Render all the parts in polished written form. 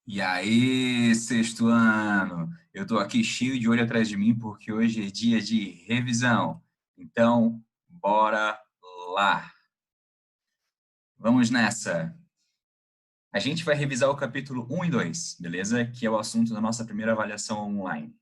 E aí, sexto ano? Eu tô aqui cheio de olho atrás de mim porque hoje é dia de revisão. Então, bora lá. Vamos nessa. A gente vai revisar o capítulo 1 e 2, beleza? Que é o assunto da nossa primeira avaliação online.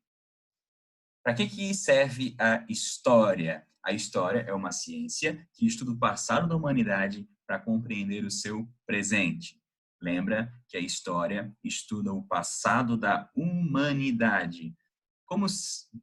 Para que serve a história? A história é uma ciência que estuda o passado da humanidade para compreender o seu presente. Lembra que a história estuda o passado da humanidade. Como,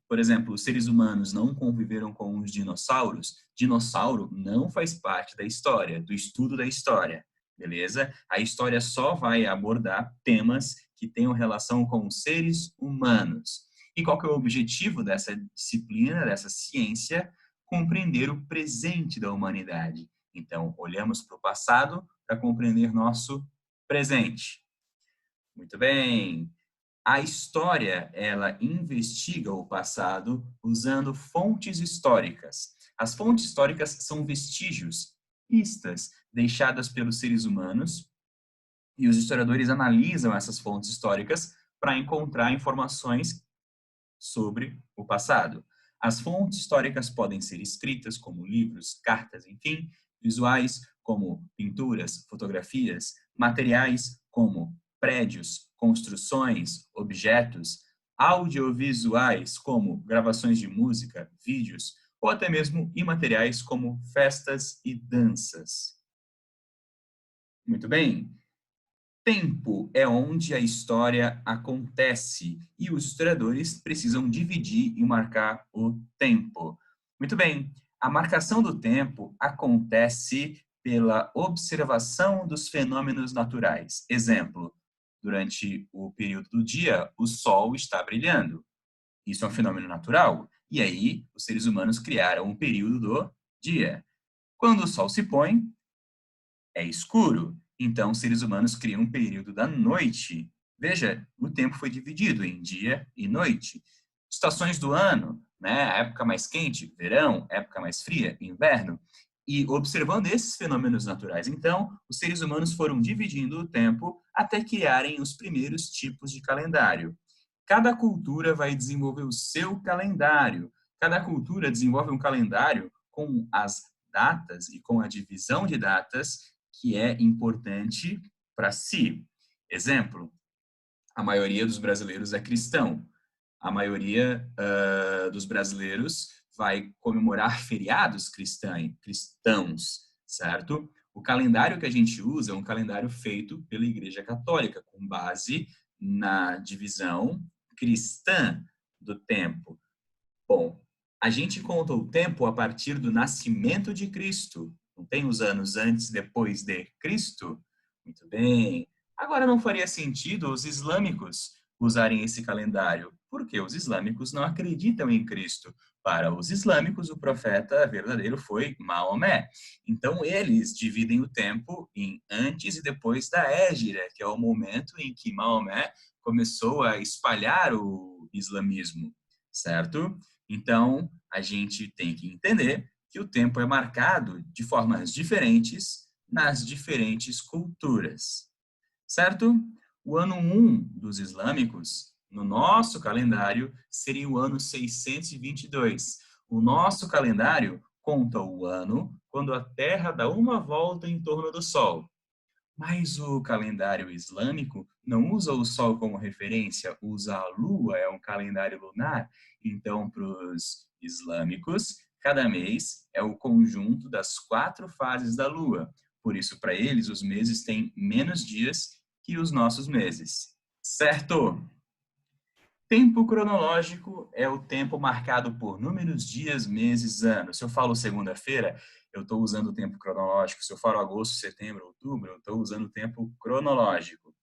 por exemplo, os seres humanos não conviveram com os dinossauros, dinossauro não faz parte da história, do estudo da história, beleza? A história só vai abordar temas que tenham relação com os seres humanos. E qual que é o objetivo dessa disciplina, dessa ciência? Compreender o presente da humanidade. Então, olhamos para o passado para compreender nosso presente. Muito bem. A história, ela investiga o passado usando fontes históricas. As fontes históricas são vestígios, pistas deixadas pelos seres humanos, e os historiadores analisam essas fontes históricas para encontrar informações sobre o passado. As fontes históricas podem ser escritas, como livros, cartas, enfim, visuais, como pinturas, fotografias, materiais, como prédios, construções, objetos, audiovisuais, como gravações de música, vídeos, ou até mesmo imateriais, como festas e danças. Muito bem. Tempo é onde a história acontece e os historiadores precisam dividir e marcar o tempo. Muito bem, a marcação do tempo acontece pela observação dos fenômenos naturais. Exemplo, durante o período do dia, o sol está brilhando. Isso é um fenômeno natural. E aí, os seres humanos criaram o período do dia. Quando o sol se põe, é escuro. Então, os seres humanos criam um período da noite. Veja, o tempo foi dividido em dia e noite. Estações do ano, né? A época mais quente, verão, época mais fria, inverno. E observando esses fenômenos naturais, então, os seres humanos foram dividindo o tempo até criarem os primeiros tipos de calendário. Cada cultura vai desenvolver o seu calendário. Cada cultura desenvolve um calendário com as datas e com a divisão de datas que é importante para si. Exemplo, a maioria dos brasileiros é cristão. A maioria dos brasileiros vai comemorar feriados cristãos, certo? O calendário que a gente usa é um calendário feito pela Igreja Católica, com base na divisão cristã do tempo. Bom, a gente conta o tempo a partir do nascimento de Cristo. Não tem os anos antes e depois de Cristo? Muito bem. Agora não faria sentido os islâmicos usarem esse calendário, porque os islâmicos não acreditam em Cristo. Para os islâmicos, o profeta verdadeiro foi Maomé. Então, eles dividem o tempo em antes e depois da Hégira, que é o momento em que Maomé começou a espalhar o islamismo, certo? Então, a gente tem que entender que o tempo é marcado de formas diferentes nas diferentes culturas, certo? O ano 1 dos islâmicos, no nosso calendário, seria o ano 622. O nosso calendário conta o ano quando a Terra dá uma volta em torno do Sol. Mas o calendário islâmico não usa o Sol como referência, usa a Lua, é um calendário lunar. Então, para os islâmicos, cada mês é o conjunto das 4 fases da Lua. Por isso, para eles, os meses têm menos dias que os nossos meses. Certo? Tempo cronológico é o tempo marcado por números, dias, meses, anos. Se eu falo segunda-feira, eu estou usando o tempo cronológico. Se eu falo agosto, setembro, outubro, eu estou usando o tempo cronológico.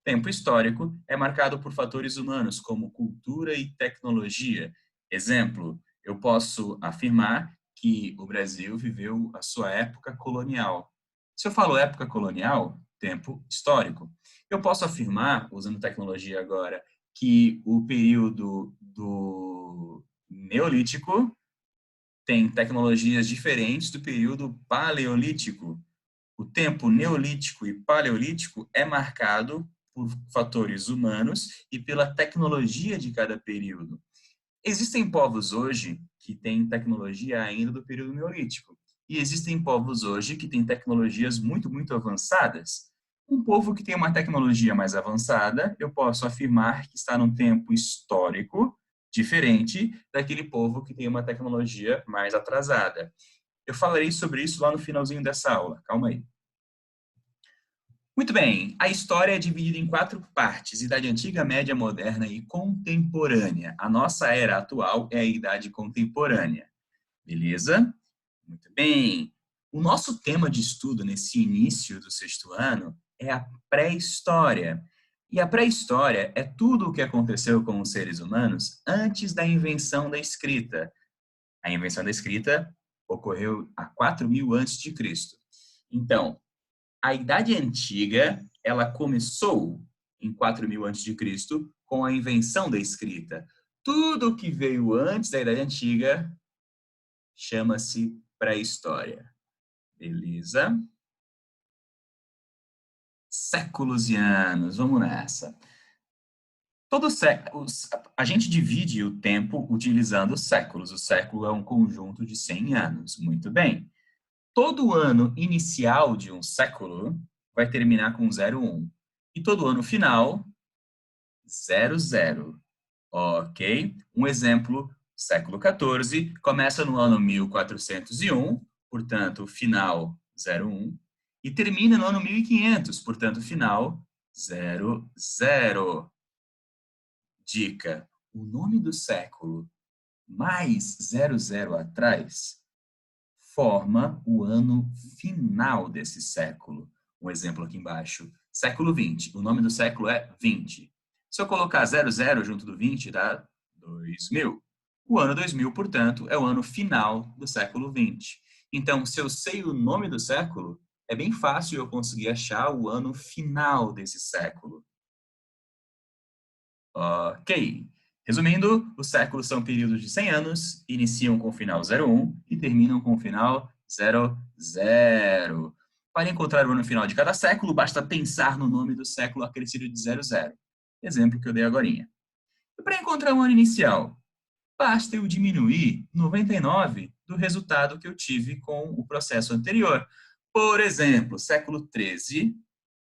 Tempo histórico é marcado por fatores humanos, como cultura e tecnologia. Exemplo, eu posso afirmar que o Brasil viveu a sua época colonial. Se eu falo época colonial, tempo histórico. Eu posso afirmar, usando tecnologia agora, que o período do Neolítico tem tecnologias diferentes do período Paleolítico. O tempo Neolítico e Paleolítico é marcado por fatores humanos e pela tecnologia de cada período. Existem povos hoje que têm tecnologia ainda do período neolítico. E existem povos hoje que têm tecnologias muito, muito avançadas. Um povo que tem uma tecnologia mais avançada, eu posso afirmar que está num tempo histórico diferente daquele povo que tem uma tecnologia mais atrasada. Eu falarei sobre isso lá no finalzinho dessa aula. Calma aí. Muito bem, a história é dividida em 4 partes: Idade Antiga, Média, Moderna e Contemporânea. A nossa era atual é a Idade Contemporânea. Beleza? Muito bem. O nosso tema de estudo nesse início do 6º ano é a pré-história. E a pré-história é tudo o que aconteceu com os seres humanos antes da invenção da escrita. A invenção da escrita ocorreu há 4.000 antes de Cristo. Então, a Idade Antiga, ela começou em 4.000 a.C. com a invenção da escrita. Tudo que veio antes da Idade Antiga chama-se pré-história. Beleza? Séculos e anos, vamos nessa. A gente divide o tempo utilizando séculos. O século é um conjunto de 100 anos. Muito bem. Todo ano inicial de um século vai terminar com 01. E todo ano final, 00. Ok? Um exemplo, século XIV, começa no ano 1401, portanto, final 01, e termina no ano 1500, portanto, final 00. Dica: o nome do século mais 00 atrás forma o ano final desse século. Um exemplo aqui embaixo. Século 20. O nome do século é 20. Se eu colocar 00 junto do 20, dá 2000. O ano 2000, portanto, é o ano final do século 20. Então, se eu sei o nome do século, é bem fácil eu conseguir achar o ano final desse século. Ok. Resumindo, os séculos são períodos de 100 anos, iniciam com o final 01 e terminam com o final 00. Para encontrar o ano final de cada século, basta pensar no nome do século acrescido de 00. Exemplo que eu dei agorinha. E para encontrar o ano inicial, basta eu diminuir 99 do resultado que eu tive com o processo anterior. Por exemplo, século 13,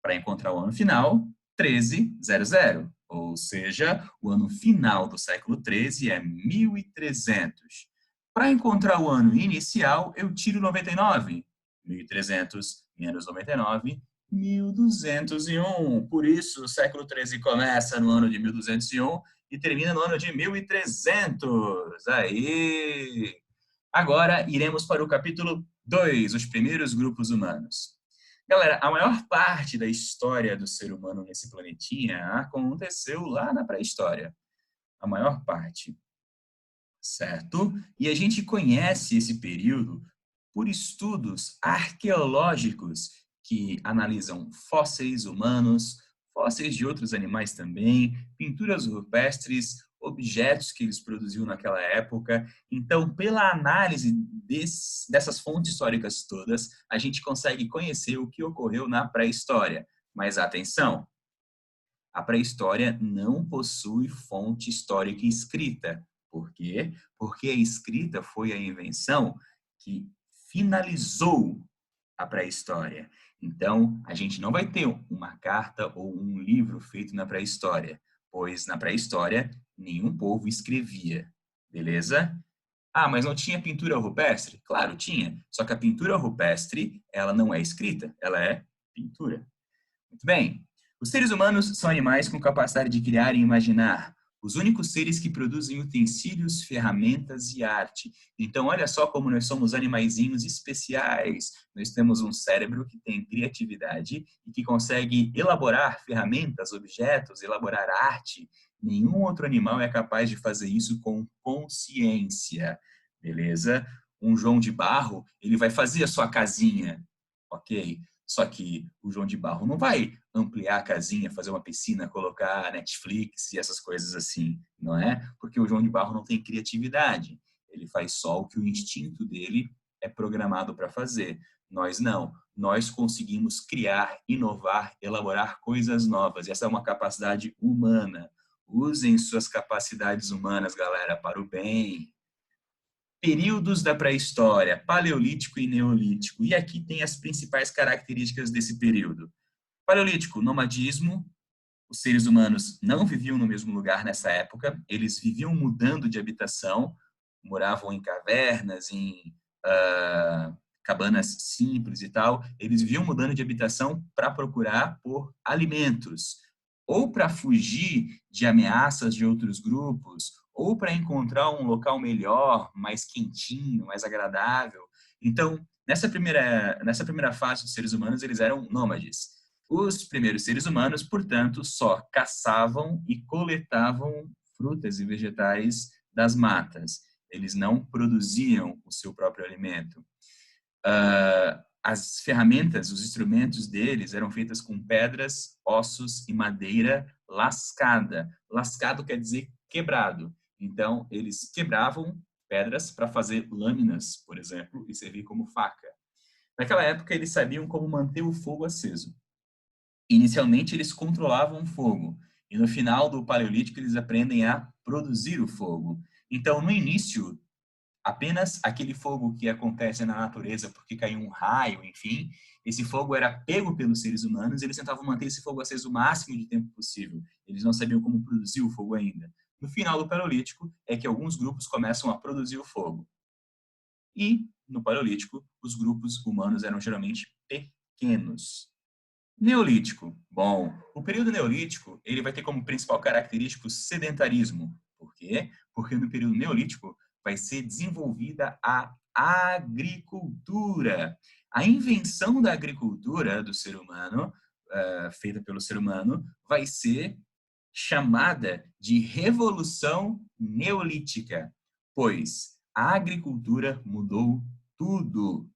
para encontrar o ano final, 1300. Ou seja, o ano final do século 13 é 1300. Para encontrar o ano inicial, eu tiro 99. 1300 menos 99, 1201. Por isso, o século 13 começa no ano de 1201 e termina no ano de 1300. Aí! Agora, iremos para o capítulo 2, os primeiros grupos humanos. Galera, a maior parte da história do ser humano nesse planetinha aconteceu lá na pré-história. A maior parte, certo? E a gente conhece esse período por estudos arqueológicos que analisam fósseis humanos, fósseis de outros animais também, pinturas rupestres, objetos que eles produziam naquela época. Então, pela análise dessas fontes históricas todas, a gente consegue conhecer o que ocorreu na pré-história. Mas atenção, a pré-história não possui fonte histórica escrita. Por quê? Porque a escrita foi a invenção que finalizou a pré-história. Então, a gente não vai ter uma carta ou um livro feito na pré-história, pois na pré-história nenhum povo escrevia. Beleza? Ah, mas não tinha pintura rupestre? Claro, tinha. Só que a pintura rupestre, ela não é escrita, ela é pintura. Muito bem. Os seres humanos são animais com capacidade de criar e imaginar. Os únicos seres que produzem utensílios, ferramentas e arte. Então, olha só como nós somos animaizinhos especiais. Nós temos um cérebro que tem criatividade e que consegue elaborar ferramentas, objetos, elaborar arte. Nenhum outro animal é capaz de fazer isso com consciência. Beleza? Um João de Barro, ele vai fazer a sua casinha, ok? Só que o João de Barro não vai ampliar a casinha, fazer uma piscina, colocar Netflix e essas coisas assim, não é? Porque o João de Barro não tem criatividade. Ele faz só o que o instinto dele é programado para fazer. Nós não. Nós conseguimos criar, inovar, elaborar coisas novas. E essa é uma capacidade humana. Usem suas capacidades humanas, galera, para o bem. Períodos da pré-história, paleolítico e neolítico. E aqui tem as principais características desse período. Paleolítico, nomadismo. Os seres humanos não viviam no mesmo lugar nessa época, eles viviam mudando de habitação, moravam em cavernas, em cabanas simples e tal. Eles viviam mudando de habitação para procurar por alimentos, ou para fugir de ameaças de outros grupos, ou para encontrar um local melhor, mais quentinho, mais agradável. Então, nessa primeira fase dos seres humanos, eles eram nômades. Os primeiros seres humanos, portanto, só caçavam e coletavam frutas e vegetais das matas. Eles não produziam o seu próprio alimento. As ferramentas, os instrumentos deles eram feitas com pedras, ossos e madeira lascada. Lascado quer dizer quebrado. Então, eles quebravam pedras para fazer lâminas, por exemplo, e servir como faca. Naquela época, eles sabiam como manter o fogo aceso. Inicialmente, eles controlavam o fogo, e no final do Paleolítico, eles aprendem a produzir o fogo. Então, no início, apenas aquele fogo que acontece na natureza porque caiu um raio, enfim, esse fogo era pego pelos seres humanos, eles tentavam manter esse fogo aceso o máximo de tempo possível. Eles não sabiam como produzir o fogo ainda. No final do Paleolítico, é que alguns grupos começam a produzir o fogo. E, no Paleolítico, os grupos humanos eram geralmente pequenos. Neolítico. Bom, o período neolítico, ele vai ter como principal característico o sedentarismo. Por quê? Porque no período neolítico vai ser desenvolvida a agricultura. A invenção da agricultura do ser humano, feita pelo ser humano, vai ser chamada de Revolução Neolítica, pois a agricultura mudou tudo.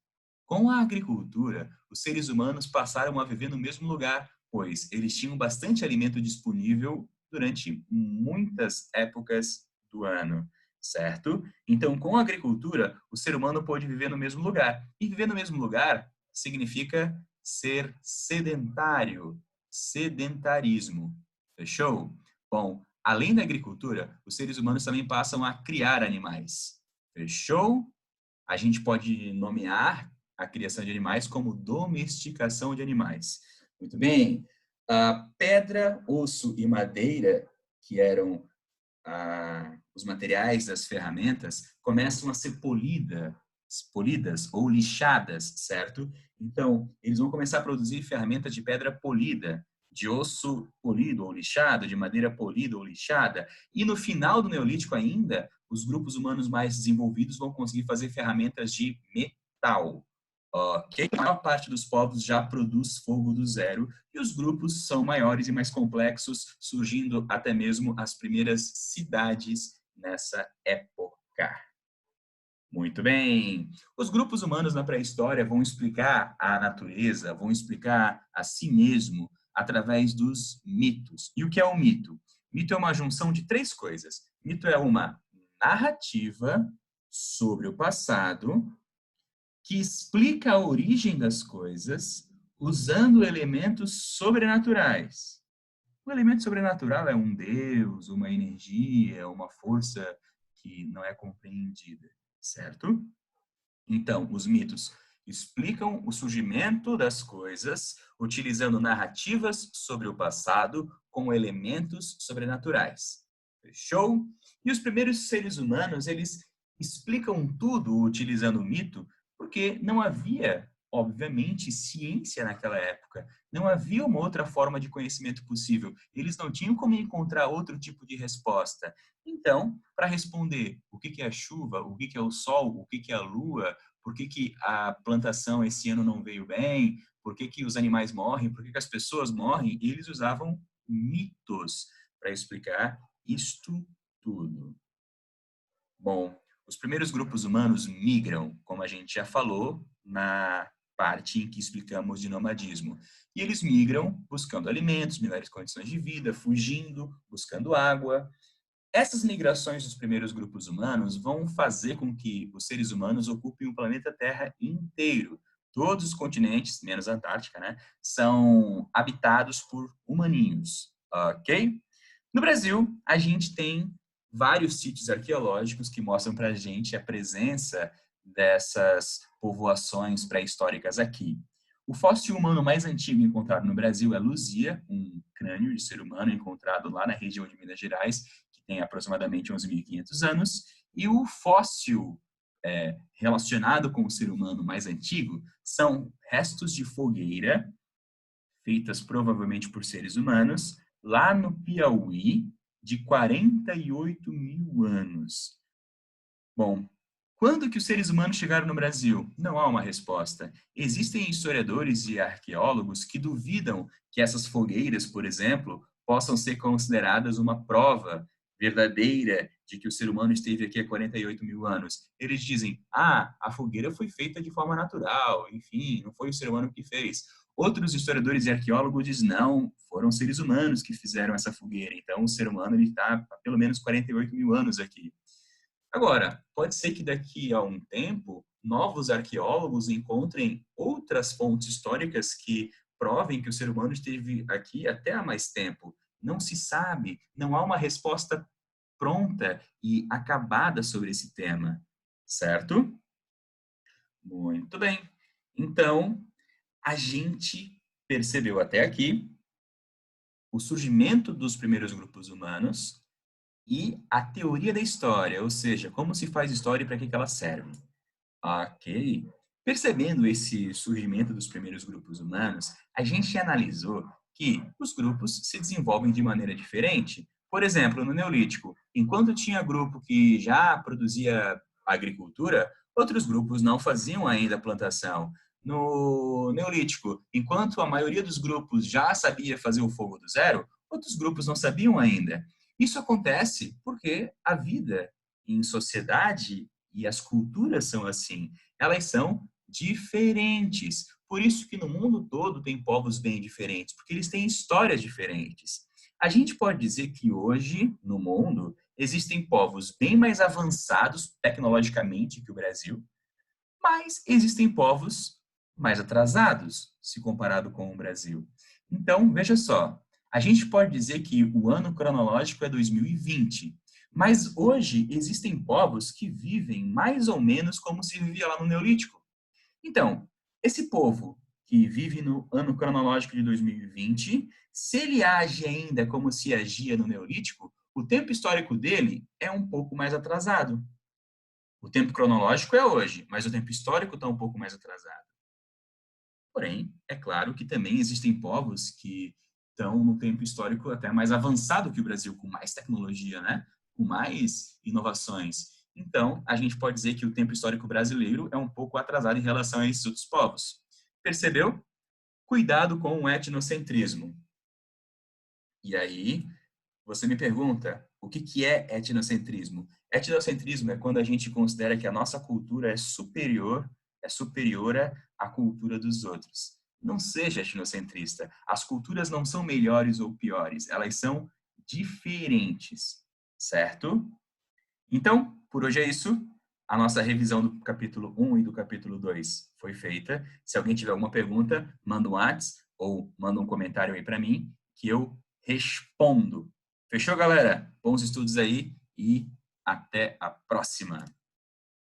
Com a agricultura, os seres humanos passaram a viver no mesmo lugar, pois eles tinham bastante alimento disponível durante muitas épocas do ano, certo? Então, com a agricultura, o ser humano pôde viver no mesmo lugar. E viver no mesmo lugar significa ser sedentário, sedentarismo. Fechou? Bom, além da agricultura, os seres humanos também passam a criar animais. Fechou? A gente pode nomear a criação de animais como domesticação de animais. Muito bem. A pedra, osso e madeira, que eram os materiais das ferramentas, começam a ser polidas ou lixadas, certo? Então, eles vão começar a produzir ferramentas de pedra polida, de osso polido ou lixado, de madeira polida ou lixada. E no final do Neolítico ainda, os grupos humanos mais desenvolvidos vão conseguir fazer ferramentas de metal. Ok? A maior parte dos povos já produz fogo do zero e os grupos são maiores e mais complexos, surgindo até mesmo as primeiras cidades nessa época. Muito bem. Os grupos humanos na pré-história vão explicar a natureza, vão explicar a si mesmo através dos mitos. E o que é um mito? Mito é uma junção de três coisas. Mito é uma narrativa sobre o passado que explica a origem das coisas usando elementos sobrenaturais. O elemento sobrenatural é um deus, uma energia, uma força que não é compreendida, certo? Então, os mitos explicam o surgimento das coisas utilizando narrativas sobre o passado com elementos sobrenaturais. Fechou? E os primeiros seres humanos, eles explicam tudo utilizando o mito porque não havia, obviamente, ciência naquela época. Não havia uma outra forma de conhecimento possível. Eles não tinham como encontrar outro tipo de resposta. Então, para responder o que é a chuva, o que é o sol, o que é a lua, por que a plantação esse ano não veio bem, por que os animais morrem, por que as pessoas morrem, eles usavam mitos para explicar isto tudo. Bom, os primeiros grupos humanos migram, como a gente já falou, na parte em que explicamos de nomadismo. E eles migram buscando alimentos, melhores condições de vida, fugindo, buscando água. Essas migrações dos primeiros grupos humanos vão fazer com que os seres humanos ocupem o planeta Terra inteiro, todos os continentes, menos a Antártica, né, são habitados por humaninhos, ok? No Brasil, a gente tem vários sítios arqueológicos que mostram para a gente a presença dessas povoações pré-históricas aqui. O fóssil humano mais antigo encontrado no Brasil é Luzia, um crânio de ser humano encontrado lá na região de Minas Gerais, que tem aproximadamente 11.500 anos, e o fóssil relacionado com o ser humano mais antigo são restos de fogueira, feitas provavelmente por seres humanos, lá no Piauí, de 48 mil anos. Bom, quando que os seres humanos chegaram no Brasil? Não há uma resposta. Existem historiadores e arqueólogos que duvidam que essas fogueiras, por exemplo, possam ser consideradas uma prova verdadeira de que o ser humano esteve aqui há 48 mil anos. Eles dizem, a fogueira foi feita de forma natural, enfim, não foi o ser humano que fez. Outros historiadores e arqueólogos dizem, não, foram seres humanos que fizeram essa fogueira. Então, o ser humano está há pelo menos 48 mil anos aqui. Agora, pode ser que daqui a um tempo, novos arqueólogos encontrem outras fontes históricas que provem que o ser humano esteve aqui até há mais tempo. Não se sabe, não há uma resposta pronta e acabada sobre esse tema, certo? Muito bem. Então, a gente percebeu até aqui o surgimento dos primeiros grupos humanos e a teoria da história, ou seja, como se faz história e para que ela serve. Ok. Percebendo esse surgimento dos primeiros grupos humanos, a gente analisou que os grupos se desenvolvem de maneira diferente. Por exemplo, no Neolítico, enquanto tinha grupo que já produzia agricultura, outros grupos não faziam ainda plantação. No Neolítico, enquanto a maioria dos grupos já sabia fazer o fogo do zero, outros grupos não sabiam ainda. Isso acontece porque a vida em sociedade e as culturas são assim. Elas são diferentes. Por isso que no mundo todo tem povos bem diferentes, porque eles têm histórias diferentes. A gente pode dizer que hoje, no mundo, existem povos bem mais avançados tecnologicamente que o Brasil, mas existem povos mais atrasados, se comparado com o Brasil. Então, veja só, a gente pode dizer que o ano cronológico é 2020, mas hoje existem povos que vivem mais ou menos como se vivia lá no Neolítico. Então, esse povo que vive no ano cronológico de 2020, se ele age ainda como se agia no Neolítico, o tempo histórico dele é um pouco mais atrasado. O tempo cronológico é hoje, mas o tempo histórico está um pouco mais atrasado. Porém, é claro que também existem povos que estão no tempo histórico até mais avançado que o Brasil, com mais tecnologia, né? Com mais inovações. Então, a gente pode dizer que o tempo histórico brasileiro é um pouco atrasado em relação a esses outros povos. Percebeu? Cuidado com o etnocentrismo. E aí, você me pergunta, o que é etnocentrismo? Etnocentrismo é quando a gente considera que a nossa cultura é superior à cultura dos outros. Não seja etnocentrista. As culturas não são melhores ou piores, elas são diferentes, certo? Então, por hoje é isso. A nossa revisão do capítulo 1 e do capítulo 2 foi feita. Se alguém tiver alguma pergunta, manda um WhatsApp ou manda um comentário aí para mim que eu respondo. Fechou, galera? Bons estudos aí e até a próxima.